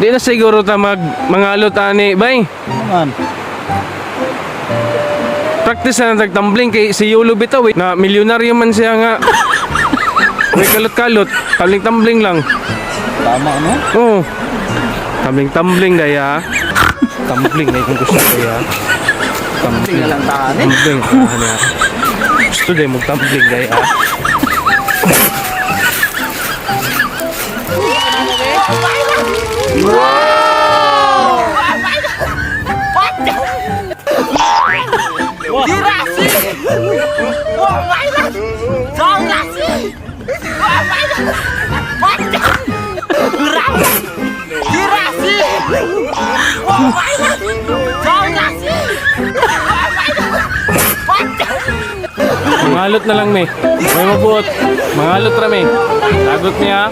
Di na siguro ta mangalot ani, bay. Naman. Practice na nagtumbling kay si Yolo bitaw eh. Na milyonaryo man siya nga. May kalot-kalot, tumbling lang. Tama, no? Oo. Tumbling gaya. Tumbling na kung gusto kaya. Tumbling na lang taan eh. Tumbling. Gusto din mag-tumbling gaya. Girasi! Oh my God! Girasi! Oh my God! What? Girasi! Oh my God! Girasi! Oh my God! What? Mangalot na lang, me. May mabuot. Mangalot ra, me. Lagot niya.